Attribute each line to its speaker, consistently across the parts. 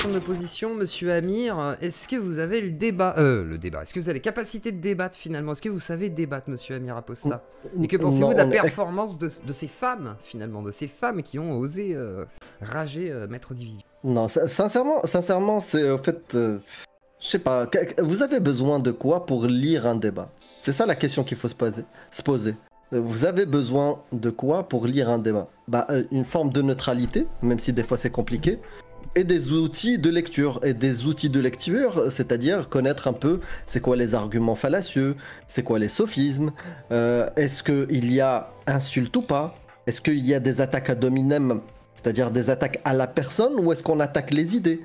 Speaker 1: question de l'opposition, monsieur Amir. Est-ce que vous avez le débat est-ce que vous avez les capacités de débattre finalement? Est-ce que vous savez débattre, monsieur Amir Apostat? Et que pensez-vous de la performance de ces femmes, finalement, de ces femmes qui ont osé rager Maître Division?
Speaker 2: Non, sincèrement, c'est en fait... je sais pas, vous avez besoin de quoi pour lire un débat? C'est ça la question qu'il faut se poser. Vous avez besoin de quoi pour lire un débat? Bah, une forme de neutralité, même si des fois c'est compliqué, et des outils de lecture. Et des outils de lecture, c'est-à-dire connaître un peu c'est quoi les arguments fallacieux, c'est quoi les sophismes, est-ce qu'il y a insulte ou pas, est-ce qu'il y a des attaques ad hominem, c'est-à-dire des attaques à la personne, ou est-ce qu'on attaque les idées?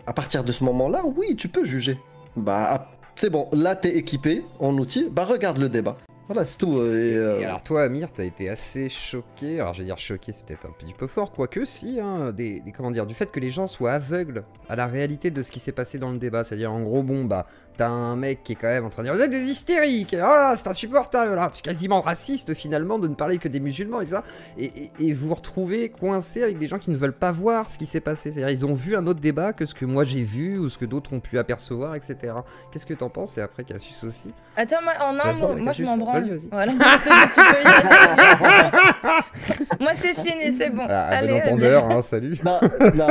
Speaker 2: À partir de ce moment-là, oui, tu peux juger. Bah, c'est bon, là t'es équipé en outils, bah regarde le débat. Voilà, c'est tout.
Speaker 1: Et alors toi, Amir, t'as été assez choqué. Alors je vais dire choqué, c'est peut-être un petit peu fort, quoique si, hein, comment dire, du fait que les gens soient aveugles à la réalité de ce qui s'est passé dans le débat. C'est-à-dire, en gros, bon, bah, t'as un mec qui est quand même en train de dire, vous êtes des hystériques, oh là, c'est insupportable, là. C'est quasiment raciste finalement de ne parler que des musulmans et ça. Et vous vous retrouvez coincé avec des gens qui ne veulent pas voir ce qui s'est passé. C'est-à-dire, ils ont vu un autre débat que ce que moi j'ai vu ou ce que d'autres ont pu apercevoir, etc. Qu'est-ce que t'en penses? Et après, Cassius aussi.
Speaker 3: Attends, en un mot, moi je m'en branle.
Speaker 1: Vas-y.
Speaker 3: Voilà, c'est bon, tu peux y aller. Moi c'est fini, c'est bon.
Speaker 1: Allez, bon entendeur, hein, salut.
Speaker 2: Non,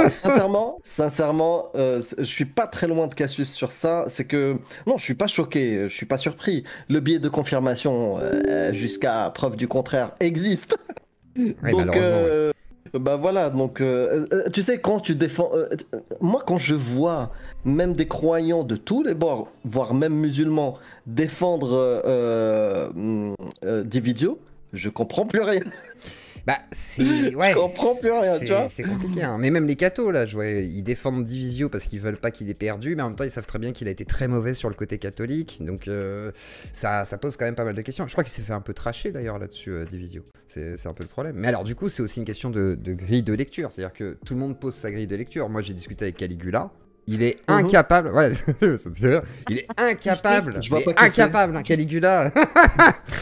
Speaker 2: sincèrement, je suis pas très loin de Cassius sur ça. C'est que, non, je suis pas choqué, je suis pas surpris. Le biais de confirmation, jusqu'à preuve du contraire, existe.
Speaker 1: Oui,
Speaker 2: donc, bah voilà, donc, tu sais, quand tu défends... moi, quand je vois même des croyants de tous les bords, voire même musulmans, défendre Dividio, je comprends plus rien.
Speaker 1: Bah, c'est... Ouais,
Speaker 2: je comprends plus rien, tu vois.
Speaker 1: C'est compliqué, hein. Mais même les cathos, là, je vois, ils défendent Divisio parce qu'ils veulent pas qu'il ait perdu, mais en même temps, ils savent très bien qu'il a été très mauvais sur le côté catholique, donc ça pose quand même pas mal de questions. Je crois qu'il s'est fait un peu tracher, d'ailleurs, là-dessus, Divisio. C'est un peu le problème. Mais alors, du coup, c'est aussi une question de grille de lecture, c'est-à-dire que tout le monde pose sa grille de lecture. Moi, j'ai discuté avec Caligula. Il est incapable, ouais, ça te fait rire. Il est incapable, incapable, hein, Caligula.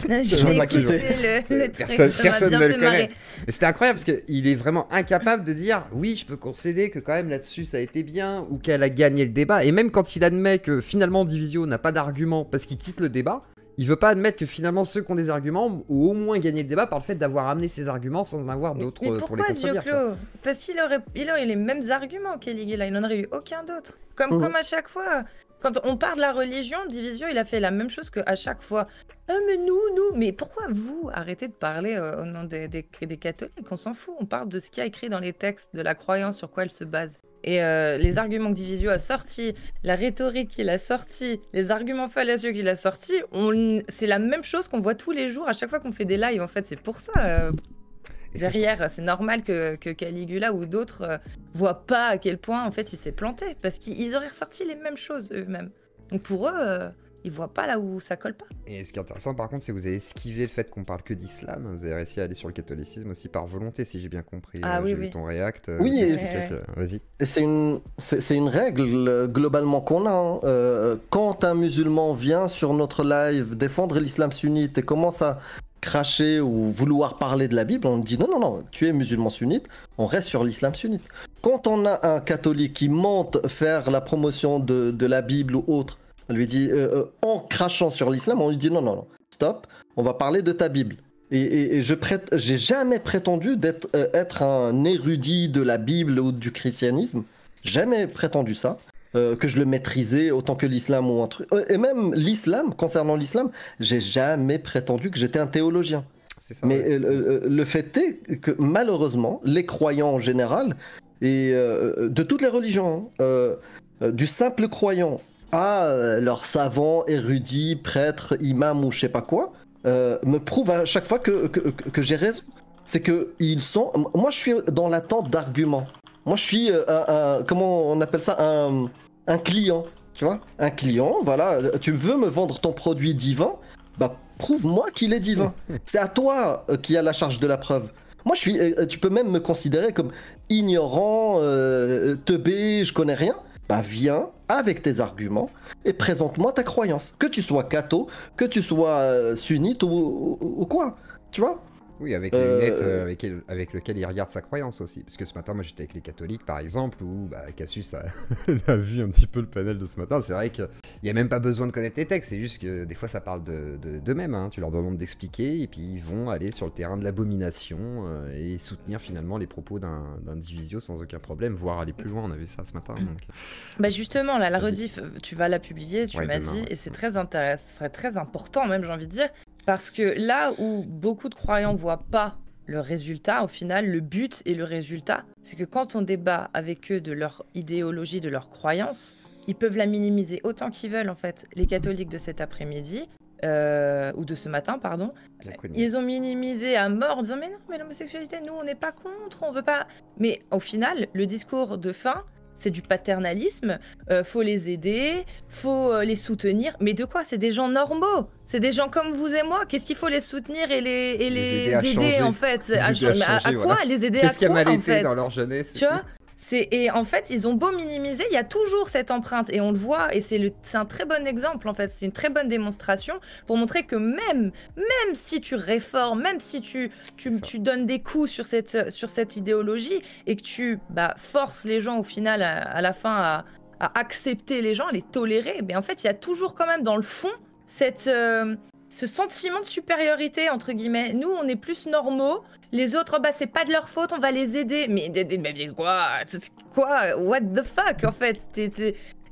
Speaker 3: Je vois pas qui c'est.
Speaker 1: Personne ne le connaît. Mais c'était incroyable parce qu'il est vraiment incapable de dire oui, je peux concéder que quand même là-dessus ça a été bien ou qu'elle a gagné le débat. Et même quand il admet que finalement Divisio n'a pas d'argument parce qu'il quitte le débat, il veut pas admettre que finalement ceux qui ont des arguments ont au moins gagné le débat par le fait d'avoir amené ses arguments sans en avoir d'autres pour les contredire.
Speaker 3: Pourquoi Parce qu'il aurait les mêmes arguments Caligula, il n'en aurait eu aucun d'autre. Comme à chaque fois, quand on parle de la religion, Divisio, il a fait la même chose qu'à chaque fois. Mais nous, mais pourquoi vous arrêtez de parler au nom des catholiques? On s'en fout, on parle de ce qu'il y a écrit dans les textes, de la croyance sur quoi elle se base. Et les arguments que Divisio a sortis, la rhétorique qu'il a sortie, les arguments fallacieux qu'il a sortis, c'est la même chose qu'on voit tous les jours à chaque fois qu'on fait des lives. En fait, c'est pour ça. Derrière, c'est normal que Caligula ou d'autres voient pas à quel point en fait il s'est planté, parce qu'ils auraient ressorti les mêmes choses eux-mêmes. Donc pour eux, ils voient pas là où ça colle pas.
Speaker 1: Et ce qui est intéressant par contre, c'est que vous avez esquivé le fait qu'on parle que d'islam. Vous avez réussi à aller sur le catholicisme aussi par volonté, si j'ai bien compris.
Speaker 3: Oui,
Speaker 1: j'ai vu ton react.
Speaker 2: Oui,
Speaker 1: vas-y.
Speaker 2: C'est une règle globalement qu'on a. Hein. Quand un musulman vient sur notre live défendre l'islam sunnite et commence à cracher ou vouloir parler de la Bible, on dit non, tu es musulman sunnite, on reste sur l'islam sunnite. Quand on a un catholique qui monte faire la promotion de la Bible ou autre, on lui dit, en crachant sur l'islam, on lui dit non, stop, on va parler de ta Bible. Et j'ai jamais prétendu être un érudit de la Bible ou du christianisme, jamais prétendu ça. Que je le maîtrisais autant que l'islam ou un truc. Et même l'islam, concernant l'islam, j'ai jamais prétendu que j'étais un théologien.
Speaker 1: C'est ça,
Speaker 2: mais le fait est que malheureusement, les croyants en général, et de toutes les religions, du simple croyant à leurs savants, érudits, prêtres, imams ou je sais pas quoi, me prouvent à chaque fois que j'ai raison. C'est que ils sont... Moi, je suis dans l'attente d'arguments. Moi, je suis comment on appelle ça, un client, tu vois, un client. Voilà, tu veux me vendre ton produit divin, bah prouve-moi qu'il est divin. C'est à toi qui a la charge de la preuve. Moi, tu peux même me considérer comme ignorant, teubé, je connais rien. Bah viens avec tes arguments et présente-moi ta croyance. Que tu sois catho, que tu sois sunnite ou quoi, tu vois.
Speaker 1: Oui, avec les lunettes avec lequel il regarde sa croyance aussi. Parce que ce matin, moi j'étais avec les catholiques par exemple, où Cassius a vu un petit peu le panel de ce matin. C'est vrai qu'il n'y a même pas besoin de connaître les textes, c'est juste que des fois ça parle d'eux-mêmes. Hein. Tu leur demandes d'expliquer et puis ils vont aller sur le terrain de l'abomination et soutenir finalement les propos d'un Divisio sans aucun problème, voire aller plus loin. On a vu ça ce matin. Donc...
Speaker 3: Bah justement, là, la rediff, tu vas la publier, tu m'as
Speaker 1: demain,
Speaker 3: dit, et c'est très intéressant, ce serait très important même, j'ai envie de dire. Parce que là où beaucoup de croyants voient pas le résultat, au final, le but et le résultat, c'est que quand on débat avec eux de leur idéologie, de leur croyance, ils peuvent la minimiser autant qu'ils veulent, en fait. Les catholiques de cet après-midi, ou de ce matin, pardon, ils ont minimisé à mort en disant « Mais non, mais l'homosexualité, nous, on n'est pas contre, on veut pas... » Mais au final, le discours de fin... C'est du paternalisme, faut les aider, faut les soutenir. Mais de quoi? C'est des gens normaux. C'est des gens comme vous et moi. Qu'est-ce qu'il faut les soutenir et les aider en fait? À quoi? Les aider à quoi?
Speaker 1: Qu'est-ce qui a mal été dans leur jeunesse?
Speaker 3: Tu vois? Et en fait, ils ont beau minimiser, il y a toujours cette empreinte. Et on le voit, et c'est un très bon exemple, en fait. C'est une très bonne démonstration pour montrer que même si tu réformes, même si tu donnes des coups sur cette idéologie et que tu forces les gens, au final, à la fin, à accepter les gens, à les tolérer, en fait, il y a toujours quand même dans le fond ce sentiment de supériorité, entre guillemets. Nous, on est plus normaux. Les autres, c'est pas de leur faute, on va les aider. Mais quoi? What the fuck, en fait?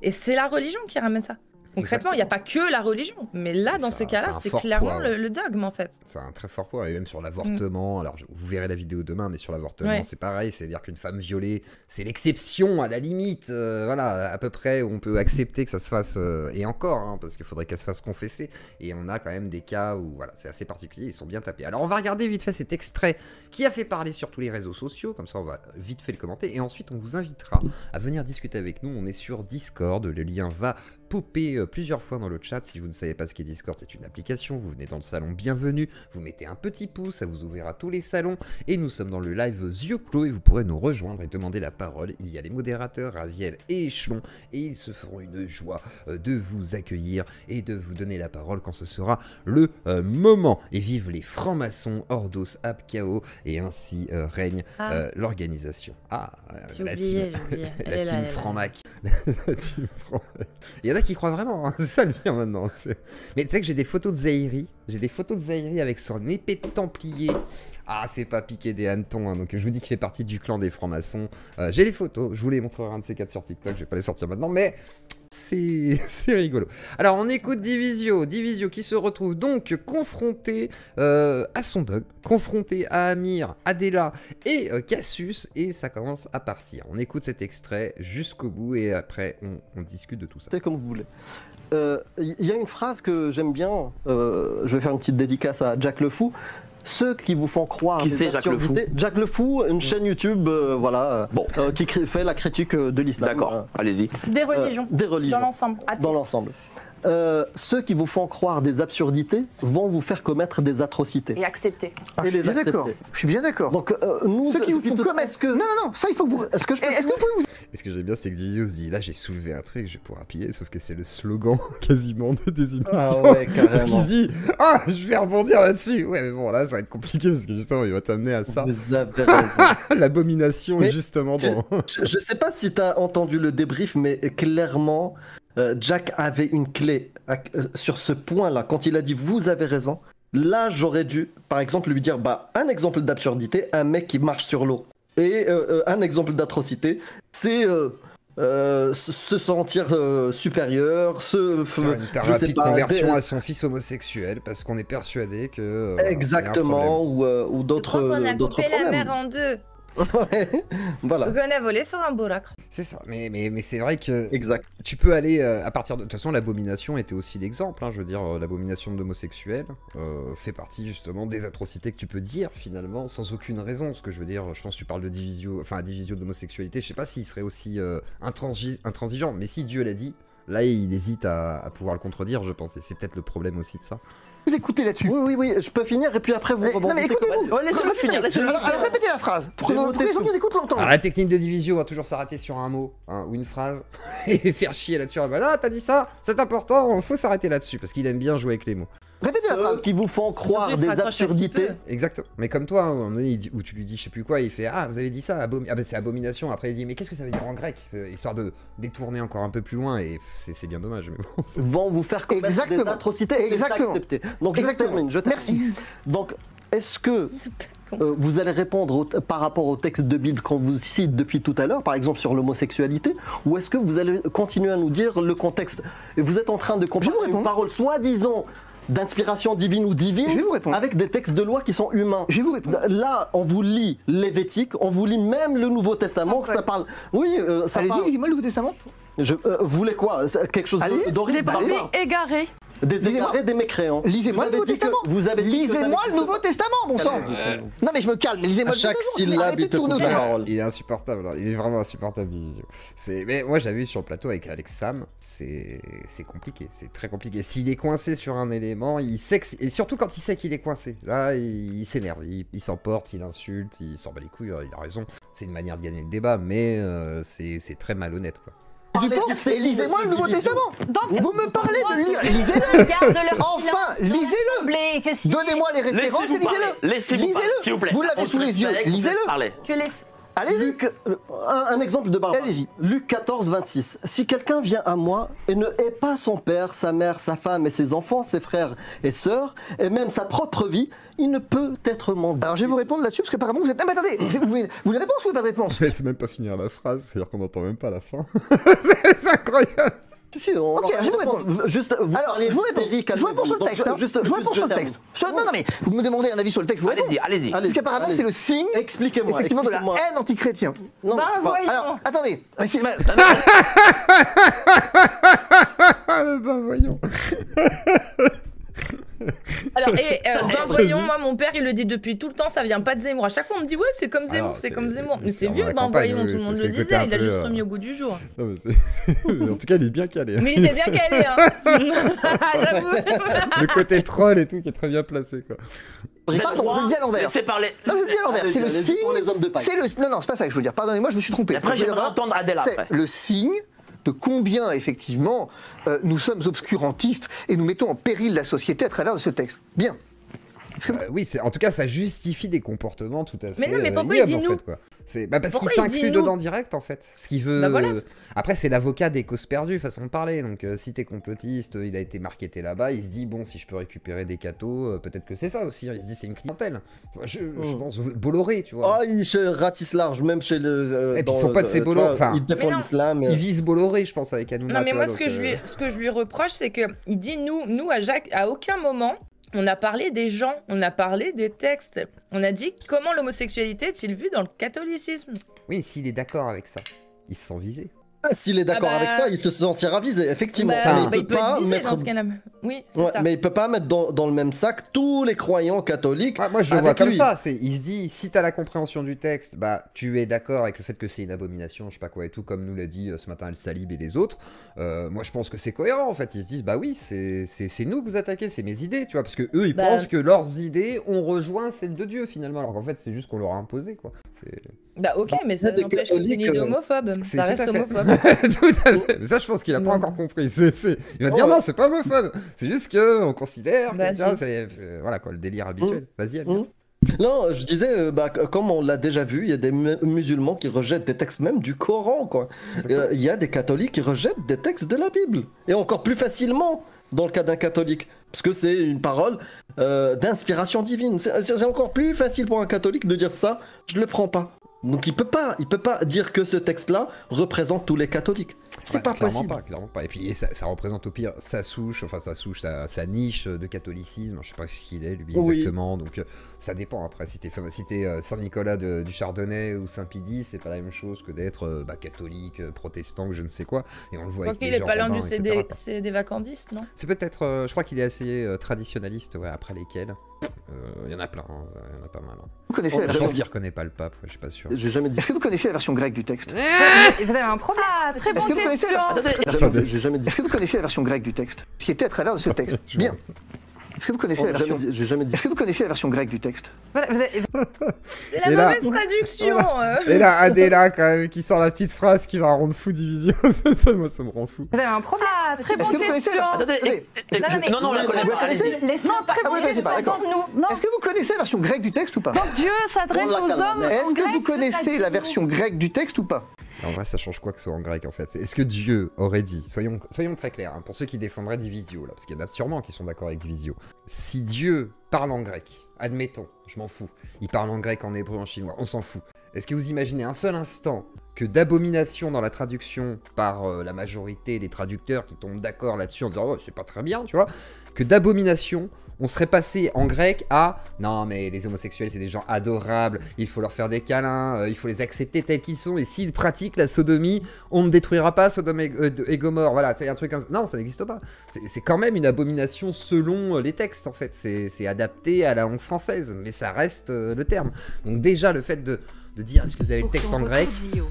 Speaker 3: Et c'est la religion qui ramène ça. Concrètement, il n'y a pas que la religion. Mais là, dans ce cas-là, c'est clairement le dogme, en fait.
Speaker 1: C'est un très fort point. Et même sur l'avortement, alors vous verrez la vidéo demain, mais sur l'avortement, c'est pareil. C'est-à-dire qu'une femme violée, c'est l'exception, à la limite. Voilà, à peu près, où on peut accepter que ça se fasse. Et encore, hein, parce qu'il faudrait qu'elle se fasse confesser. Et on a quand même des cas où, voilà, c'est assez particulier. Ils sont bien tapés. Alors, on va regarder vite fait cet extrait qui a fait parler sur tous les réseaux sociaux. Comme ça, on va vite fait le commenter. Et ensuite, on vous invitera à venir discuter avec nous. On est sur Discord. Le lien va popper plusieurs fois dans le chat. Si vous ne savez pas ce qu'est Discord, c'est une application. Vous venez dans le salon, bienvenue. Vous mettez un petit pouce, ça vous ouvrira tous les salons. Et nous sommes dans le live yeux clos et vous pourrez nous rejoindre et demander la parole. Il y a les modérateurs, Raziel et Échelon, et ils se feront une joie de vous accueillir et de vous donner la parole quand ce sera le moment. Et vive les francs-maçons, Ordos, Abkao, et ainsi règne l'organisation. La team franc-mac. La team franc-mac. Il y en a qui croient vraiment, hein. C'est ça le pire maintenant. Mais tu sais que j'ai des photos de Zahiri. J'ai des photos de Zahiri avec son épée de templier. Ah, c'est pas piqué des hannetons, hein. Donc je vous dis qu'il fait partie du clan des francs-maçons. J'ai les photos, je vous les montrerai un de ces quatre sur TikTok, je vais pas les sortir maintenant, mais c'est rigolo. Alors on écoute Divisio qui se retrouve donc confronté à son dog, confronté à Amir, Adela et Cassius, et ça commence à partir. On écoute cet extrait jusqu'au bout et après on discute de tout ça.
Speaker 2: C'est comme vous voulez. Il y a une phrase que j'aime bien, je vais faire une petite dédicace à Jack le Fou. Ceux qui vous font croire
Speaker 4: qui c'est Jack le Fou?
Speaker 2: Jack le Fou, une chaîne YouTube qui fait la critique de l'islam.
Speaker 4: D'accord, allez-y.
Speaker 3: Des religions.
Speaker 2: Des religions.
Speaker 3: Dans l'ensemble.
Speaker 2: Dans l'ensemble. Ceux qui vous font croire des absurdités vont vous faire commettre des atrocités.
Speaker 3: Et accepter.
Speaker 2: Et les accepter.
Speaker 5: Je suis bien d'accord.
Speaker 2: Donc nous,
Speaker 5: ceux qui vous font commettre. Non, ça il faut que vous.
Speaker 2: Est-ce que je peux
Speaker 1: Et ce que j'aime bien, c'est que Divisio se dit là, j'ai soulevé un truc, je vais pouvoir appuyer, sauf que c'est le slogan quasiment des émissions.
Speaker 2: Ah ouais, carrément.
Speaker 1: Qui se dit je vais rebondir là-dessus. Ouais, mais bon, là, ça va être compliqué parce que justement, il va t'amener à ça.
Speaker 2: Vous avez raison.
Speaker 1: L'abomination, justement.
Speaker 2: Je sais pas si t'as entendu le débrief, mais clairement. Jack avait une clé sur ce point-là. Quand il a dit « vous avez raison », là, j'aurais dû, par exemple, lui dire un exemple d'absurdité, un mec qui marche sur l'eau. Et un exemple d'atrocité, c'est se sentir supérieur,
Speaker 1: faire une thérapie de conversion à son fils homosexuel, parce qu'on est persuadé que...
Speaker 2: exactement, ou d'autres problèmes.
Speaker 3: On a coupé la mer en deux.
Speaker 2: Ouais, voilà.
Speaker 3: Donc on a volé sur un bourracre.
Speaker 1: C'est ça, mais c'est vrai que
Speaker 2: exact.
Speaker 1: Tu peux aller à partir de... De toute façon, l'abomination était aussi l'exemple, hein, je veux dire, l'abomination d'homosexuels fait partie justement des atrocités que tu peux dire finalement sans aucune raison. Ce que je veux dire, je pense que tu parles de Divisio d'homosexualité, je sais pas s'il serait aussi intransigeant, mais si Dieu l'a dit, là il hésite à pouvoir le contredire, je pense, et c'est peut-être le problème aussi de ça.
Speaker 5: Vous écoutez là-dessus.
Speaker 2: Oui, je peux finir et puis après vous rebondissez.
Speaker 5: Non mais écoutez-vous.
Speaker 4: Laissez-le finir.
Speaker 5: Alors répétez la phrase. Pour que les gens qui écoutent l'entendent.
Speaker 1: Alors la technique de Divisio va toujours s'arrêter sur un mot ou une phrase et faire chier là-dessus. T'as dit ça, c'est important, faut s'arrêter là-dessus parce qu'il aime bien jouer avec les mots.
Speaker 5: Répétez la phrase.
Speaker 2: qui vous font croire
Speaker 3: Surtout, il se
Speaker 2: des
Speaker 3: raccroche à ce qu'il
Speaker 2: absurdités.
Speaker 3: peut.
Speaker 1: Exactement. Mais comme toi, hein, à un moment donné, où tu lui dis je sais plus quoi, il fait ah vous avez dit ça, ah bah c'est abomination. Après il dit mais qu'est-ce que ça veut dire en grec, histoire de détourner encore un peu plus loin et c'est bien dommage. Mais bon,
Speaker 2: Vont vous faire commettre
Speaker 5: Exactement.
Speaker 2: des atrocités et
Speaker 5: Exactement.
Speaker 2: les accepter. Donc
Speaker 5: Exactement.
Speaker 2: je termine.
Speaker 5: Merci.
Speaker 2: Donc est-ce que vous allez répondre par rapport au texte de Bible qu'on vous cite depuis tout à l'heure, par exemple sur l'homosexualité, ou est-ce que vous allez continuer à nous dire le contexte? Et vous êtes en train de comparer
Speaker 5: vous répondre.
Speaker 2: une parole soi-disant d'inspiration divine ou divine
Speaker 5: Je vais vous répondre.
Speaker 2: avec des textes de loi qui sont humains.
Speaker 5: Je vais vous répondre.
Speaker 2: Là, on vous lit Lévitique, on vous lit même le Nouveau Testament,
Speaker 3: Après.
Speaker 2: ça parle... Oui, ça parle...
Speaker 5: Allez-y, lisez-moi le Nouveau Testament.
Speaker 2: Vous voulez quoi? Quelque chose
Speaker 5: Allez-y.
Speaker 4: J'ai
Speaker 2: d'horrible,
Speaker 4: pas dit
Speaker 2: barbare.
Speaker 4: égaré.
Speaker 2: Des
Speaker 5: Lisez-moi.
Speaker 2: égarés, des mécréants.
Speaker 5: Lisez-moi
Speaker 2: Vous
Speaker 5: le
Speaker 2: avez
Speaker 5: Nouveau
Speaker 2: dit que-
Speaker 5: Testament.
Speaker 2: Vous avez dit que ça
Speaker 5: Lisez-moi le
Speaker 2: n'existe
Speaker 5: Nouveau
Speaker 2: pas.
Speaker 5: Testament, bon sang. Non mais je me calme, lisez-moi
Speaker 2: À
Speaker 5: le
Speaker 2: chaque
Speaker 5: Testament.
Speaker 2: syllabe,
Speaker 5: Arrêtez
Speaker 2: il te
Speaker 5: de tourner
Speaker 2: coupe la
Speaker 5: autour.
Speaker 2: parole.
Speaker 1: il est insupportable, hein. Il est vraiment insupportable Division. Mais moi j'avais vu sur le plateau avec Alex Sam, c'est compliqué, c'est très compliqué. S'il est coincé sur un élément, il sait et surtout quand il sait qu'il est coincé, là il s'énerve, il s'emporte, il insulte, il s'en bat les couilles, il a raison. C'est une manière de gagner le débat, mais c'est très malhonnête quoi.
Speaker 5: Et lisez-moi le Nouveau Testament.
Speaker 4: Donc,
Speaker 5: Vous me parlez
Speaker 4: moi,
Speaker 5: de lire,
Speaker 4: c'est-
Speaker 5: lisez-le.
Speaker 4: Garde leur
Speaker 5: Enfin,
Speaker 4: silence,
Speaker 5: lisez-le.
Speaker 4: blé, que si-
Speaker 5: Donnez-moi les références et
Speaker 6: Laissez-vous parler.
Speaker 5: lisez-le.
Speaker 6: Laissez-vous parler,
Speaker 5: Lisez-le.
Speaker 6: s'il vous plaît.
Speaker 5: Vous l'avez
Speaker 6: On
Speaker 5: sous
Speaker 6: se
Speaker 5: les yeux,
Speaker 6: respecte, on se laisse
Speaker 5: lisez-le.
Speaker 6: parler.
Speaker 4: que les
Speaker 5: Allez-y.
Speaker 2: Luc, un exemple de barbare.
Speaker 5: Allez-y.
Speaker 2: Luc 14, 26. Si quelqu'un vient à moi et ne hait pas son père, sa mère, sa femme et ses enfants, ses frères et sœurs, et même sa propre vie, il ne peut être mon disciple.
Speaker 5: Alors je vais vous répondre là-dessus parce qu'apparemment vous êtes. Non mais attendez, vous voulez une réponse ou pas de réponse?
Speaker 1: Je laisse même pas finir la phrase, c'est-à-dire qu'on n'entend même pas la fin. c'est incroyable.
Speaker 2: Si, on
Speaker 5: Ok,
Speaker 2: aura
Speaker 5: je vous
Speaker 2: une réponse.
Speaker 5: réponds.
Speaker 2: Juste,
Speaker 5: Alors, je vous réponds. Je vous réponds sur le texte. hein. Je vous réponds sur le texte. Non, non, mais vous me demandez un avis sur le texte, je vous réponds.
Speaker 6: Allez-y.
Speaker 5: Parce qu'apparemment, c'est le signe,
Speaker 2: Expliquez-moi.
Speaker 5: effectivement, de la
Speaker 2: expliquez-moi.
Speaker 5: haine anti-chrétien.
Speaker 2: Non,
Speaker 4: Ben,
Speaker 2: c'est pas-
Speaker 4: voyons.
Speaker 5: Alors, attendez. Mais c'est- mais-
Speaker 1: Ah le ben voyons.
Speaker 3: Alors, ben voyons, moi, mon père, il le dit depuis tout le temps, ça vient pas de Zemmour. À chaque fois, on me dit, ouais, c'est comme Zemmour,
Speaker 1: Alors,
Speaker 3: c'est
Speaker 1: c'est-
Speaker 3: comme Zemmour. Mais
Speaker 1: c'est
Speaker 3: c'est
Speaker 1: vraiment
Speaker 3: vieux,
Speaker 1: la
Speaker 3: ben
Speaker 1: campagne,
Speaker 3: voyons,
Speaker 1: oui,
Speaker 3: tout le monde
Speaker 1: c'est
Speaker 3: le
Speaker 1: le côté
Speaker 3: disait,
Speaker 1: un
Speaker 3: il a
Speaker 1: peu,
Speaker 3: juste remis au goût du jour.
Speaker 1: Non, mais en tout cas, il est bien calé. hein.
Speaker 3: Mais il était bien calé, hein. J'avoue.
Speaker 1: Le côté troll et tout qui est très bien placé quoi.
Speaker 5: Pardon, je le dis à l'envers.
Speaker 6: Laissez parler.
Speaker 5: Non, je le dis à l'envers.
Speaker 2: Allez-y,
Speaker 5: C'est le
Speaker 2: allez-y
Speaker 5: signe.
Speaker 2: pour les hommes de paille.
Speaker 5: C'est le. Non, non, c'est pas ça que je veux dire. Pardonnez-moi, je me suis trompé.
Speaker 6: Et après,
Speaker 5: Ce que je veux
Speaker 6: j'aimerais
Speaker 5: dire,
Speaker 6: entendre Adèle
Speaker 5: c'est
Speaker 6: après.
Speaker 5: le signe de combien, effectivement, nous sommes obscurantistes et nous mettons en péril la société à travers de ce texte. Bien.
Speaker 1: Oui, en tout cas, ça justifie des comportements tout à fait.
Speaker 3: Mais non, mais pourquoi il
Speaker 1: ignobles,
Speaker 3: dit
Speaker 1: en
Speaker 3: nous
Speaker 1: fait, quoi. Parce qu'il
Speaker 3: Pourquoi il dit
Speaker 1: s'inclut
Speaker 3: nous
Speaker 1: dedans direct en fait. Ce qu'il veut.
Speaker 3: Bah voilà.
Speaker 1: Après, c'est l'avocat des causes perdues, façon de parler. Donc, si t'es complotiste, il a été marketé là-bas, il se dit bon, si je peux récupérer des cathos, peut-être que c'est ça aussi. Il se dit c'est une clientèle. Je pense Bolloré, tu vois.
Speaker 2: Ah, ils se ratissent large, même chez le.
Speaker 1: Et puis ils sont pas de ces bolos, enfin,
Speaker 2: Ils
Speaker 3: Mais
Speaker 2: défendent
Speaker 3: non.
Speaker 2: l'islam.
Speaker 1: Il vise Bolloré, je pense, avec Hanouna.
Speaker 3: Non, mais
Speaker 1: tu
Speaker 3: moi,
Speaker 1: vois,
Speaker 3: ce que
Speaker 1: donc,
Speaker 3: je lui reproche, c'est que il dit nous, à aucun moment, on a parlé des gens, on a parlé des textes. On a dit comment l'homosexualité est-il vue dans le catholicisme.
Speaker 1: Oui, s'il est d'accord avec ça, il se sent visé.
Speaker 2: S'il est d'accord
Speaker 3: Ah bah-
Speaker 2: avec ça, il se sentira visé, effectivement.
Speaker 3: Bah,
Speaker 2: Enfin,
Speaker 3: bah, il peut
Speaker 2: pas
Speaker 3: être visé
Speaker 2: mettre.
Speaker 3: dans ce cas-là. Oui, c'est
Speaker 2: Ouais,
Speaker 3: ça.
Speaker 2: mais il peut pas mettre dans le même sac tous les croyants catholiques.
Speaker 1: Ouais, moi je le vois
Speaker 2: avec
Speaker 1: comme
Speaker 2: lui.
Speaker 1: ça, il se dit si t'as la compréhension du texte, bah tu es d'accord avec le fait que c'est une abomination, je sais pas quoi et tout, comme nous l'a dit ce matin El Salib et les autres. Moi je pense que c'est cohérent en fait, ils se disent bah oui c'est nous que vous attaquez, c'est mes idées, tu vois, parce que eux ils
Speaker 3: Bah-
Speaker 1: pensent que leurs idées ont rejoint celles de Dieu finalement, alors qu'en fait c'est juste qu'on leur a imposé quoi.
Speaker 3: Bah ok, mais ça
Speaker 2: des
Speaker 3: n'empêche que c'est une
Speaker 2: catholiques,
Speaker 3: idée homophobe.
Speaker 1: C'est
Speaker 3: Ça
Speaker 1: tout
Speaker 3: reste
Speaker 1: à fait.
Speaker 3: homophobe.
Speaker 1: Tout à fait. Mais ça je pense qu'il a pas
Speaker 3: Non.
Speaker 1: encore compris. Il va dire
Speaker 2: Ouais.
Speaker 1: non c'est pas homophobe, c'est juste que on considère
Speaker 3: Bah,
Speaker 1: que tu vois,
Speaker 3: si.
Speaker 1: c'est voilà quoi le délire habituel. Vas-y Amir.
Speaker 2: Non, je disais, comme on l'a déjà vu, il y a des musulmans qui rejettent des textes même du Coran, quoi. Il y a des catholiques qui rejettent des textes de la Bible. Et encore plus facilement dans le cas d'un catholique. Parce que c'est une parole d'inspiration divine. C'est encore plus facile pour un catholique de dire ça, je le prends pas. Donc il peut pas dire que ce texte-là représente tous les catholiques. C'est
Speaker 1: Bah,
Speaker 2: pas possible.
Speaker 1: Clairement pas. Et puis ça représente au pire sa souche, sa niche de catholicisme. Je sais pas ce qu'il est lui
Speaker 2: Oui.
Speaker 1: exactement. Donc ça dépend après. Si t'es Saint-Nicolas du Chardonnay ou Saint-Pidis, c'est pas la même chose que d'être catholique, protestant ou je ne sais quoi. Et on le voit
Speaker 3: Je crois
Speaker 1: avec
Speaker 3: qu'il
Speaker 1: les
Speaker 3: est
Speaker 1: gens
Speaker 3: pas loin
Speaker 1: romains,
Speaker 3: du
Speaker 1: etc., quoi.
Speaker 3: c'est des vacandistes, non?
Speaker 1: C'est peut-être, je crois qu'il est assez traditionnaliste, ouais, après lesquels. Il y en a plein, il y en a pas mal. hein.
Speaker 5: Vous connaissez la
Speaker 1: Je
Speaker 5: version.
Speaker 1: pense qu'il reconnaît pas le pape, ouais, je suis pas sûr.
Speaker 2: J'ai jamais dit
Speaker 5: Est-ce que vous connaissez la version grecque du texte?
Speaker 4: Vous avez un problème. Ah, très
Speaker 5: Est-ce
Speaker 4: bonne
Speaker 5: que vous connaissez
Speaker 4: question.
Speaker 5: la...
Speaker 6: Attendez,
Speaker 2: J'ai jamais dit
Speaker 5: Est-ce que vous connaissez la version grecque du texte? Ce qui était à travers de ce texte.
Speaker 1: Je
Speaker 5: Bien. Est-ce que vous connaissez la version
Speaker 2: J'ai jamais dit.
Speaker 5: Est-ce que vous connaissez la version grecque du texte?
Speaker 4: Voilà,
Speaker 3: C'est la
Speaker 1: Et là-
Speaker 3: mauvaise traduction.
Speaker 1: Et là, Adela, quand même, qui sort la petite phrase qui va rendre fou Division. Moi, ça me rend fou.
Speaker 4: vous avez un problème. Ah, très bonne
Speaker 5: Est-ce que vous connaissez
Speaker 4: question.
Speaker 5: Attendez,
Speaker 6: Non, on la connaît pas. Allez-y.
Speaker 4: Laisse-moi très
Speaker 5: Ah oui,
Speaker 4: bonne
Speaker 5: vas-y,
Speaker 4: question.
Speaker 5: d'accord.
Speaker 4: Non,
Speaker 5: est-ce que vous connaissez la version grecque du texte ou pas?
Speaker 4: quand Dieu s'adresse
Speaker 2: On la
Speaker 4: aux
Speaker 2: calme.
Speaker 4: hommes en
Speaker 5: Est-ce que
Speaker 4: grec,
Speaker 5: vous connaissez la version grecque du texte ou pas?
Speaker 1: En vrai, ça change quoi que ce soit en grec, en fait? Est-ce que Dieu aurait dit, soyons très clairs, hein, pour ceux qui défendraient Divisio, là, parce qu'il y en a sûrement qui sont d'accord avec Divisio, si Dieu parle en grec, admettons, je m'en fous, il parle en grec, en hébreu, en chinois, on s'en fout. Est-ce que vous imaginez un seul instant que d'abomination dans la traduction par la majorité des traducteurs qui tombent d'accord là-dessus en disant « Oh, c'est pas très bien », tu vois, que d'abomination, on serait passé en grec à « Non, mais les homosexuels, c'est des gens adorables, il faut leur faire des câlins, il faut les accepter tels qu'ils sont, et s'ils pratiquent la sodomie, on ne détruira pas Sodome et Gomorrhe. » Voilà, c'est un truc comme ça. Non, ça n'existe pas. C'est quand même une abomination selon les textes, en fait. C'est adapté à la langue française, mais ça reste le terme. Donc déjà, le fait de dire est-ce que vous avez le texte en grec,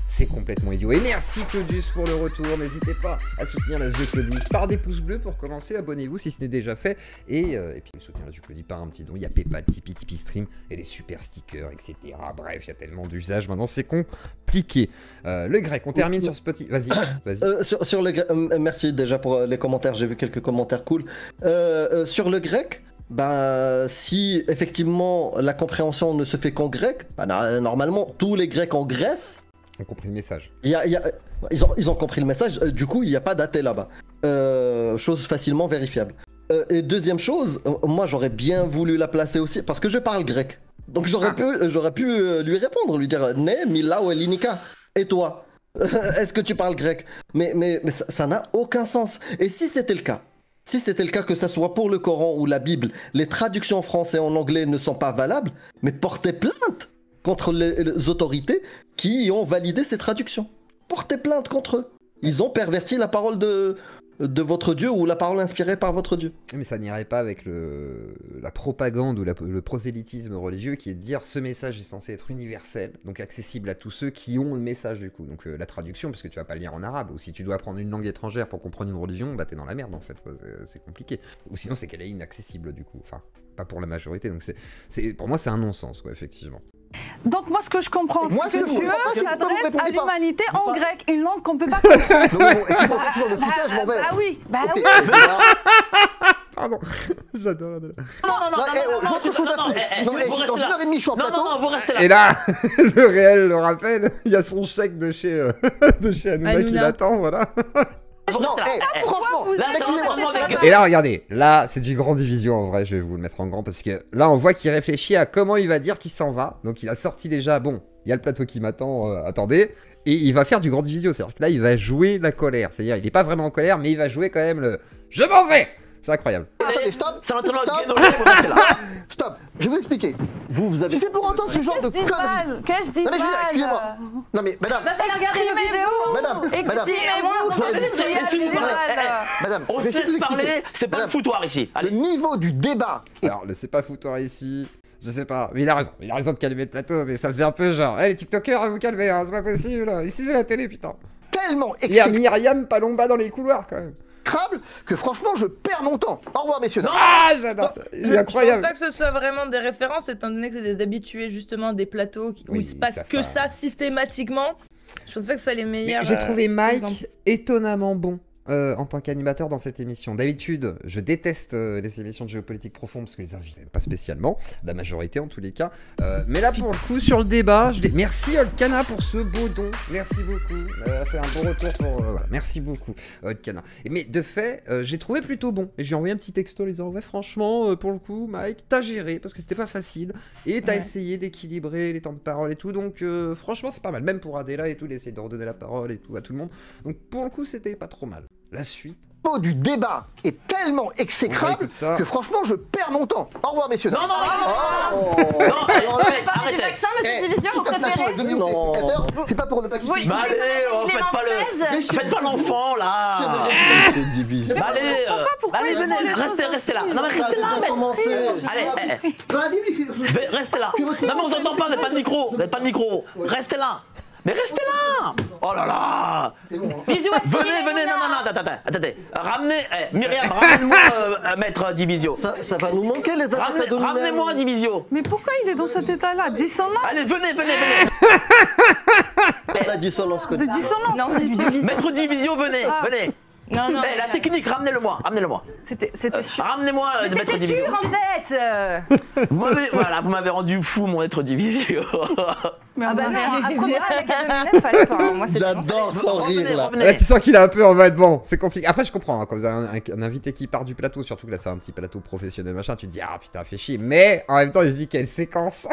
Speaker 1: c'est complètement idiot. Et merci Claudius pour le retour, n'hésitez pas à soutenir la Zuclodie par des pouces bleus pour commencer, abonnez-vous si ce n'est déjà fait, et puis soutenir la Zuclodie par un petit don, il y a Paypal, Tipeee Stream, et les super stickers, etc. Bref, il y a tellement d'usages, maintenant c'est compliqué. Le grec, on termine sur Spotify, vas-y.
Speaker 2: Sur le grec, merci déjà pour les commentaires, j'ai vu quelques commentaires cool. Sur le grec, bah, si effectivement la compréhension ne se fait qu'en grec, bah, normalement tous les Grecs en Grèce,
Speaker 1: On a compris le message.
Speaker 2: ils ont compris le message, du coup il n'y a pas d'athée là-bas. Chose facilement vérifiable. Et deuxième chose, moi j'aurais bien voulu la placer aussi, parce que je parle grec. Donc j'aurais pu lui répondre, lui dire « Ne, Milao Elinika, et toi est-ce que tu parles grec ?» Mais ça n'a aucun sens. Et si c'était le cas, que ça soit pour le Coran ou la Bible, les traductions en français et en anglais ne sont pas valables, mais portez plainte contre les autorités qui ont validé ces traductions. Portez plainte contre eux. Ils ont perverti la parole de votre Dieu ou la parole inspirée par votre Dieu.
Speaker 1: Mais ça n'irait pas avec la propagande ou le prosélytisme religieux qui est de dire ce message est censé être universel, donc accessible à tous ceux qui ont le message du coup. Donc la traduction, parce que tu vas pas le lire en arabe, ou si tu dois apprendre une langue étrangère pour comprendre une religion, bah t'es dans la merde en fait, c'est compliqué. Ou sinon c'est qu'elle est inaccessible du coup, enfin pas pour la majorité, donc pour moi c'est un non-sens quoi, effectivement.
Speaker 4: Donc moi ce que je comprends,
Speaker 5: Moi,
Speaker 4: c'est
Speaker 5: ce
Speaker 4: que
Speaker 5: que je
Speaker 4: Dieu
Speaker 5: comprends, c'est que vous
Speaker 4: s'adresse
Speaker 5: répondez
Speaker 4: à
Speaker 5: pas.
Speaker 4: l'humanité en grec, une langue qu'on peut pas comprendre.
Speaker 5: Non, bon, si on continue dans le foutage, je m'en vais.
Speaker 4: Ah oui, bah
Speaker 5: Ok,
Speaker 4: oui.
Speaker 1: Pardon, j'adore Adela.
Speaker 5: J'ai autre chose à foutre. Non, dans une heure et demie, je suis en plateau.
Speaker 6: Non, vous restez là.
Speaker 1: Et là, le réel le rappelle, il y a son chèque de chez Hanouna qui
Speaker 3: Hanouna.
Speaker 1: l'attend, voilà.
Speaker 5: Non, franchement,
Speaker 4: vous
Speaker 6: Là,
Speaker 4: êtes-
Speaker 6: c'est vraiment avec...
Speaker 1: Et là, regardez, là, c'est du grand division en vrai, je vais vous le mettre en grand parce que là, on voit qu'il réfléchit à comment il va dire qu'il s'en va. Donc, il a sorti déjà, bon, il y a le plateau qui m'attend, attendez. Et il va faire du grand division, c'est-à-dire que là, il va jouer la colère. C'est-à-dire, il n'est pas vraiment en colère, mais il va jouer quand même le « Je m'en vais !» C'est incroyable.
Speaker 5: Attendez, stop.
Speaker 6: C'est l'entraînement
Speaker 5: Stop.
Speaker 6: avec Guénolé, vous restez là.
Speaker 5: Stop, je vais vous expliquer.
Speaker 2: Vous avez...
Speaker 5: Si c'est pour entendre ce genre de
Speaker 4: Qu'est-ce
Speaker 5: conneries.
Speaker 4: Qu'est-ce
Speaker 5: Non, mais excusez-moi. Non, mais madame,
Speaker 4: Exprimez-vous.
Speaker 5: Madame,
Speaker 4: Exprimez-vous.
Speaker 5: je l'aurais dit.
Speaker 6: Laissez-nous
Speaker 5: madame,
Speaker 6: On
Speaker 5: je
Speaker 6: se
Speaker 5: vais essayer de
Speaker 6: laisse
Speaker 5: vous
Speaker 6: parler,
Speaker 5: expliquer.
Speaker 6: c'est pas le
Speaker 5: Madame,
Speaker 6: foutoir ici.
Speaker 5: Le
Speaker 6: Allez.
Speaker 5: niveau du débat est
Speaker 1: Alors, le c'est pas foutoir ici, je sais pas, mais il a raison de calmer le plateau, mais ça faisait un peu genre, les TikTokers, vous calmez, hein, c'est pas possible, ici c'est la télé, putain.
Speaker 5: tellement
Speaker 1: Il y a
Speaker 5: exécrable
Speaker 1: Myriam Palomba dans les couloirs quand même.
Speaker 5: que franchement, je perds mon temps. Au revoir, messieurs. dames.
Speaker 1: Ah, j'adore ça, il est
Speaker 3: Je pense
Speaker 1: incroyable.
Speaker 3: pas que ce soit vraiment des références, étant donné que c'est des habitués justement des plateaux où
Speaker 1: Oui,
Speaker 3: il se passe
Speaker 1: ça
Speaker 3: que
Speaker 1: fait-
Speaker 3: ça systématiquement. Je pense pas que ce soit les
Speaker 1: Mais
Speaker 3: meilleurs.
Speaker 1: j'ai trouvé Mike
Speaker 3: exemples.
Speaker 1: étonnamment bon en tant qu'animateur dans cette émission. D'habitude, je déteste les émissions de géopolitique profonde parce que les invités n'aiment pas spécialement, la majorité en tous les cas. Mais là, pour le coup, sur le débat, merci Olkana pour ce beau don. Merci beaucoup. C'est un beau retour pour. Voilà. Merci beaucoup, Olkana. Mais de fait, j'ai trouvé plutôt bon. Et j'ai envoyé un petit texto en disant ouais, franchement, pour le coup, Mike, t'as géré parce que c'était pas facile. Et t'as
Speaker 3: Ouais.
Speaker 1: essayé d'équilibrer les temps de parole et tout. Donc, franchement, c'est pas mal. Même pour Adela et tout, d'essayer de redonner la parole et tout à tout le monde. Donc, pour le coup, c'était pas trop mal. La suite.
Speaker 5: Le niveau du débat est tellement
Speaker 1: On
Speaker 5: exécrable
Speaker 1: écoute ça.
Speaker 5: que franchement, je perds mon temps. Au revoir, messieurs.
Speaker 6: Non,
Speaker 5: dames.
Speaker 6: non, non,
Speaker 5: Oh.
Speaker 6: non, arrêtez,
Speaker 4: Parlez du
Speaker 6: arrêtez.
Speaker 4: vaccin, monsieur Division, vous
Speaker 5: Tout un plateau
Speaker 4: préférez
Speaker 5: avec 2 millions de
Speaker 2: Non.
Speaker 5: téléspectateurs, c'est pas pour ne pas quitter.
Speaker 4: Oui.
Speaker 6: Bah allez,
Speaker 4: Clément
Speaker 6: faites pas l'enfant là.
Speaker 2: C'est divisé.
Speaker 6: Bah allez,
Speaker 4: Pourquoi
Speaker 6: allez,
Speaker 4: ils font
Speaker 6: venez,
Speaker 4: les
Speaker 6: restez,
Speaker 4: choses
Speaker 6: restez là.
Speaker 4: ainsi
Speaker 6: Non mais restez là,
Speaker 5: Allez,
Speaker 6: Allez, restez là. Non mais on vous entend pas, vous n'avez pas de micro. Vous n'avez pas de micro. Restez là. Mais restez là. Oh là là.
Speaker 4: Bisous à Cyril
Speaker 6: Venez, venez,
Speaker 4: Hanouna.
Speaker 6: non, attendez. Ramenez, Myriam, ramène-moi Maître Divisio.
Speaker 2: Ça va nous manquer les attaques abdominales.
Speaker 6: Ramenez-moi Divisio.
Speaker 4: Mais pourquoi il est dans cet état-là? Dissonance.
Speaker 6: Allez, venez.
Speaker 2: La dissonance que
Speaker 4: De dissonance.
Speaker 3: Non, c'est du division.
Speaker 6: Maître Divisio, venez.
Speaker 3: Non, non.
Speaker 6: La technique, ramenez-le-moi.
Speaker 4: C'était sûr.
Speaker 6: Ramenez-moi Maître
Speaker 4: C'était
Speaker 6: Divisio.
Speaker 4: sûr en fait.
Speaker 6: Vous m'avez rendu fou, mon Maître Divisio.
Speaker 4: Mais
Speaker 3: Ah bah non,
Speaker 4: à
Speaker 3: j'ai
Speaker 4: ce moment-là,
Speaker 3: dit-
Speaker 4: avec Abdominal, fallait pas. Hein. Moi, c'est
Speaker 2: J'adore son rire là.
Speaker 1: Là, tu sens qu'il est un peu en mode bon, c'est compliqué. Après, je comprends, hein, quand vous avez un invité qui part du plateau, surtout que là, c'est un petit plateau professionnel, machin, tu te dis, ah putain, fais chier. Mais en même temps, il se dit, quelle séquence.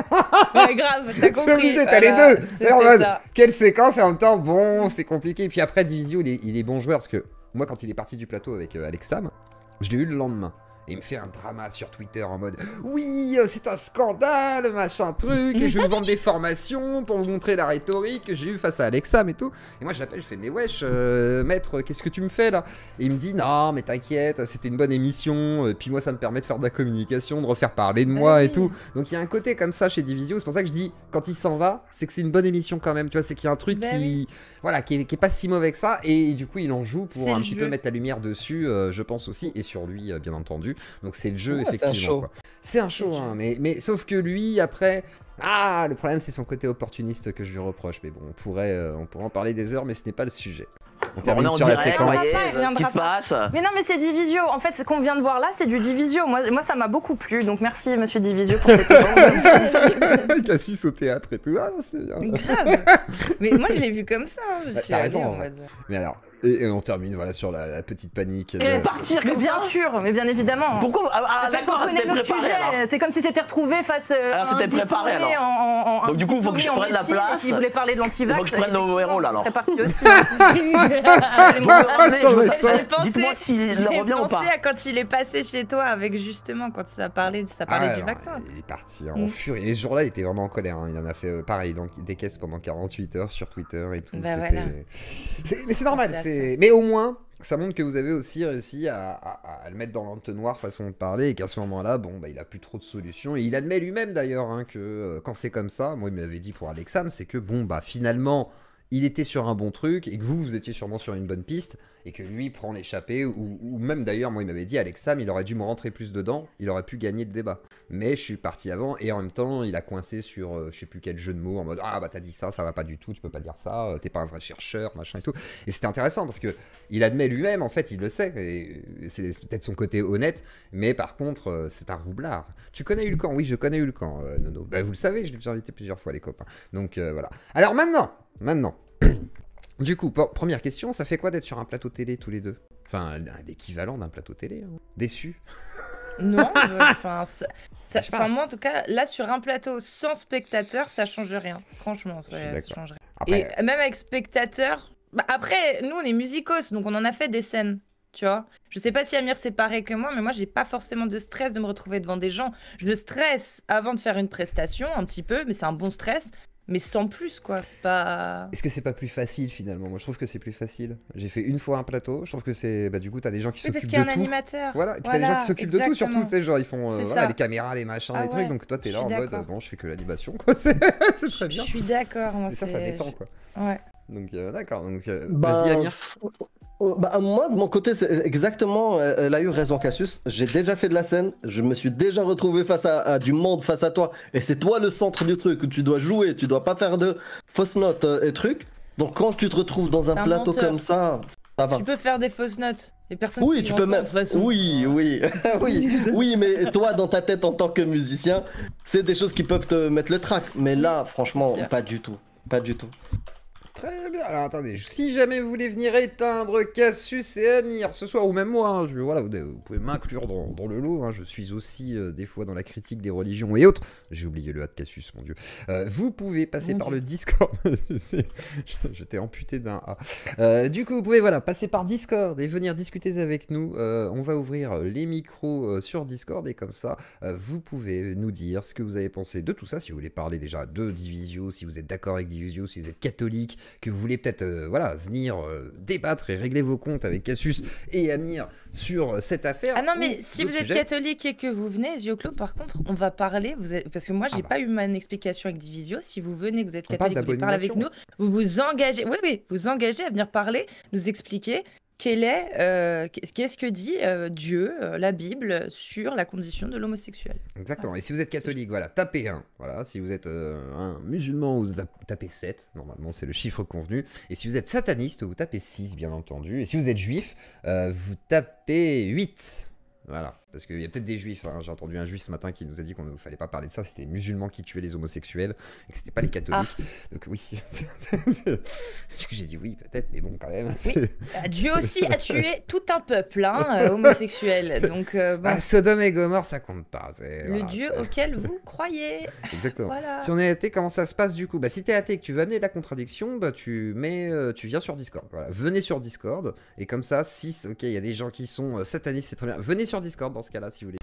Speaker 3: Ouais, grave, t'as compris.
Speaker 1: C'est obligé, t'as les
Speaker 3: voilà,
Speaker 1: deux.
Speaker 3: c'était
Speaker 1: Et en mode,
Speaker 3: ça.
Speaker 1: quelle séquence, et en même temps, bon, c'est compliqué. Et puis après, Divisio, il est bon joueur, parce que moi, quand il est parti du plateau avec Alex Sam, je l'ai eu le lendemain. Et il me fait un drama sur Twitter en mode oui, c'est un scandale, machin truc, et je vais vous vendre des formations pour vous montrer la rhétorique que j'ai eu face à Alexam et tout. Et moi je l'appelle, je fais mais wesh, maître, qu'est-ce que tu me fais là? Et il me dit non, mais t'inquiète, c'était une bonne émission, et puis moi ça me permet de faire de la communication, de refaire parler de moi et tout. Donc il y a un côté comme ça chez Divisio, c'est pour ça que je dis quand il s'en va, c'est que c'est une bonne émission quand même, tu vois, c'est qu'il y a un truc qui, voilà, qui est pas si mauvais que ça, et du coup il en joue pour
Speaker 3: C'est
Speaker 1: un
Speaker 3: le
Speaker 1: petit
Speaker 3: jeu.
Speaker 1: peu mettre la lumière dessus, je pense aussi, et sur lui bien entendu. Donc c'est le jeu,
Speaker 2: Ouais, c'est un
Speaker 1: effectivement.
Speaker 2: show.
Speaker 1: Quoi. C'est un show, hein, mais sauf que lui, après... Ah, le problème, c'est son côté opportuniste que je lui reproche. Mais bon, on pourrait en parler des heures, mais ce n'est pas le sujet. On
Speaker 6: On
Speaker 1: termine
Speaker 6: est en
Speaker 1: sur la
Speaker 6: direct,
Speaker 1: séquence.
Speaker 6: voyez,
Speaker 4: Ça, il
Speaker 6: ce qui
Speaker 4: viendra
Speaker 6: se passe.
Speaker 4: Mais non, mais c'est Divisio. En fait, ce qu'on vient de voir là, c'est du Divisio. Moi, ça m'a beaucoup plu. Donc, merci, monsieur Divisio, pour cette échange.
Speaker 1: Cassis au théâtre et tout. Ah, c'était bien.
Speaker 3: Grave. Mais moi, je l'ai vu comme ça. Hein. Je
Speaker 1: Bah,
Speaker 3: suis
Speaker 1: t'as
Speaker 3: allée
Speaker 1: raison,
Speaker 3: en
Speaker 1: ouais.
Speaker 3: mode-
Speaker 1: Mais alors, et on termine voilà, sur la petite panique.
Speaker 6: Et partir
Speaker 4: Mais
Speaker 6: comme
Speaker 4: bien
Speaker 6: ça.
Speaker 4: sûr, mais bien évidemment.
Speaker 6: Pourquoi
Speaker 4: Parce qu'on
Speaker 6: d'accord,
Speaker 4: connaît
Speaker 6: c'était
Speaker 4: notre
Speaker 6: préparé alors.
Speaker 4: sujet. C'est comme si c'était retrouvé face
Speaker 6: Alors,
Speaker 4: à un
Speaker 6: c'était préparé,
Speaker 4: diplômé
Speaker 6: alors.
Speaker 4: en
Speaker 6: Donc, du coup, faut que je
Speaker 4: diplômé en
Speaker 6: prenne la
Speaker 4: médecine
Speaker 6: place.
Speaker 4: qui voulait parler de l'antivax.
Speaker 6: Faut que je prenne nos héros, là, alors.
Speaker 4: C'est parti aussi.
Speaker 6: Vous me ramenez, je veux
Speaker 1: J'ai
Speaker 6: savoir.
Speaker 3: pensé-
Speaker 6: Dites-moi s'il
Speaker 3: J'ai
Speaker 6: revient ou pas.
Speaker 3: pensé à quand il est passé chez toi avec justement quand ça parlait du
Speaker 1: alors,
Speaker 3: vaccin.
Speaker 1: il est parti en furie. Et ce jour-là, il était vraiment en colère. Hein. Il en a fait pareil, donc des caisses pendant 48 heures sur Twitter et tout.
Speaker 3: Bah
Speaker 1: C'était-
Speaker 3: voilà.
Speaker 1: Mais c'est normal.
Speaker 3: C'est
Speaker 1: Mais au moins, ça montre que vous avez aussi réussi à le mettre dans l'entonnoir façon de parler et qu'à ce moment-là, bon, bah, il a plus trop de solutions. Et il admet lui-même d'ailleurs hein, que quand c'est comme ça, moi il m'avait dit pour Alexam, c'est que bon, bah finalement, il était sur un bon truc et que vous étiez sûrement sur une bonne piste et que lui prend l'échappée ou même d'ailleurs, moi il m'avait dit Alexam, il aurait dû me rentrer plus dedans, il aurait pu gagner le débat. Mais je suis parti avant et en même temps, il a coincé sur je sais plus quel jeu de mots en mode ah bah t'as dit ça va pas du tout, tu peux pas dire ça, t'es pas un vrai chercheur, machin et tout. Et c'était intéressant parce que il admet lui-même en fait, il le sait et c'est peut-être son côté honnête, mais par contre c'est un roublard. Tu connais Hulkan? Oui, je connais Hulkan, Nono. Bah, vous le savez, je l'ai déjà invité plusieurs fois les copains. Donc voilà. Alors maintenant. Du coup, première question, ça fait quoi d'être sur un plateau télé tous les deux? Enfin, l'équivalent d'un plateau télé. Hein. Déçu?
Speaker 3: Non, enfin,
Speaker 1: Je sais pas.
Speaker 3: moi en tout cas, là sur un plateau sans spectateurs, ça change rien. Franchement, ça
Speaker 1: d'accord.
Speaker 3: change rien.
Speaker 1: Après,
Speaker 3: Et même avec spectateurs, bah, après, nous on est musicos, donc on en a fait des scènes. Tu vois, je sais pas si Amir c'est pareil que moi, mais moi j'ai pas forcément de stress de me retrouver devant des gens. Je le stresse avant de faire une prestation, un petit peu, mais c'est un bon stress, mais sans plus quoi. C'est pas.
Speaker 1: est-ce que c'est pas plus facile finalement? Moi je trouve que c'est plus facile. J'ai fait une fois un plateau, je trouve que c'est. Bah, du coup, t'as des gens qui
Speaker 3: Oui, parce
Speaker 1: s'occupent
Speaker 3: qu'il y a
Speaker 1: de
Speaker 3: un
Speaker 1: tout.
Speaker 3: animateur.
Speaker 1: Voilà, et puis t'as des gens qui s'occupent de tout, surtout, tu sais, genre ils font
Speaker 3: C'est
Speaker 1: voilà,
Speaker 3: ça.
Speaker 1: les caméras, les machins,
Speaker 3: Ah
Speaker 1: les trucs,
Speaker 3: ouais,
Speaker 1: donc toi t'es
Speaker 3: je
Speaker 1: là en
Speaker 3: suis
Speaker 1: mode
Speaker 3: d'accord.
Speaker 1: bon, je fais que l'animation, quoi, c'est très bien.
Speaker 3: Je suis d'accord. moi,
Speaker 1: Et ça
Speaker 3: c'est-
Speaker 1: détend quoi.
Speaker 3: Ouais.
Speaker 1: Donc d'accord, donc
Speaker 2: Bah,
Speaker 1: vas-y Amir.
Speaker 2: moi, de mon côté, c'est exactement, elle a eu raison, Cassius. J'ai déjà fait de la scène, je me suis déjà retrouvé face à du monde face à toi, et c'est toi le centre du truc, où tu dois jouer, tu dois pas faire de fausses notes et trucs. Donc quand tu te retrouves dans un
Speaker 3: T'es un
Speaker 2: plateau
Speaker 3: menteur.
Speaker 2: comme ça va.
Speaker 3: Tu peux faire des fausses notes. Et personne
Speaker 2: Oui,
Speaker 3: qui
Speaker 2: tu peux
Speaker 3: l'entend,
Speaker 2: même.
Speaker 3: de toute façon.
Speaker 2: Oui, oui, mais toi, dans ta tête en tant que musicien, c'est des choses qui peuvent te mettre le trac. Mais là, franchement,
Speaker 3: C'est sûr.
Speaker 2: pas du tout. Pas du tout.
Speaker 1: Très bien, alors attendez, si jamais vous voulez venir éteindre Cassius et Amir ce soir, ou même moi, hein, voilà, vous pouvez m'inclure dans le lot, hein, je suis aussi des fois dans la critique des religions et autres, j'ai oublié le A de Cassius, mon dieu. Vous pouvez passer
Speaker 3: Mon
Speaker 1: par
Speaker 3: Dieu.
Speaker 1: le Discord, je sais, je t'ai amputé d'un A. Du coup, vous pouvez voilà, passer par Discord et venir discuter avec nous, on va ouvrir les micros sur Discord et comme ça, vous pouvez nous dire ce que vous avez pensé de tout ça, si vous voulez parler déjà de Divisio, si vous êtes d'accord avec Divisio, si vous êtes catholique, que vous voulez peut-être voilà, venir débattre et régler vos comptes avec Cassius et Amir sur cette affaire.
Speaker 3: Ah non,
Speaker 1: ou
Speaker 3: mais si
Speaker 1: d'autres
Speaker 3: vous êtes
Speaker 1: sujets.
Speaker 3: catholique et que vous venez, yeux clos, par contre, on va parler, parce que moi, j'ai
Speaker 1: bah.
Speaker 3: pas eu ma explication avec Divisio. Si vous venez, que vous êtes
Speaker 1: On parle
Speaker 3: catholique, vous voulez parler avec nous,
Speaker 1: d'abomination.
Speaker 3: vous vous engagez, oui, vous engagez à venir parler, nous expliquer qu'est-ce que dit Dieu, la Bible, sur la condition de l'homosexuel.
Speaker 1: Exactement. Et si vous êtes catholique, voilà, tapez 1. Voilà. Si vous êtes un musulman, vous tapez 7. Normalement, c'est le chiffre convenu. Et si vous êtes sataniste, vous tapez 6, bien entendu. Et si vous êtes juif, vous tapez 8. Voilà. Parce qu'il y a peut-être des juifs. Hein. J'ai entendu un juif ce matin qui nous a dit qu'on ne fallait pas parler de ça. C'était les musulmans qui tuaient les homosexuels et que c'était pas les catholiques. Donc oui. Du coup, j'ai dit oui, peut-être, mais bon, quand même.
Speaker 3: Oui, Dieu aussi a tué tout un peuple homosexuel. Donc, bon,
Speaker 1: Ah, Sodome et Gomorre, ça compte pas.
Speaker 3: le
Speaker 1: Voilà,
Speaker 3: Dieu
Speaker 1: c'est-
Speaker 3: auquel vous croyez.
Speaker 1: Exactement.
Speaker 3: Voilà.
Speaker 1: Si on est athée, comment ça se passe du coup? Bah si t'es athée et que tu veux amener de la contradiction, bah tu viens sur Discord. Voilà, venez sur Discord et comme ça, si ok, il y a des gens qui sont satanistes, c'est très bien. Venez sur Discord dans ce cas-là si vous voulez.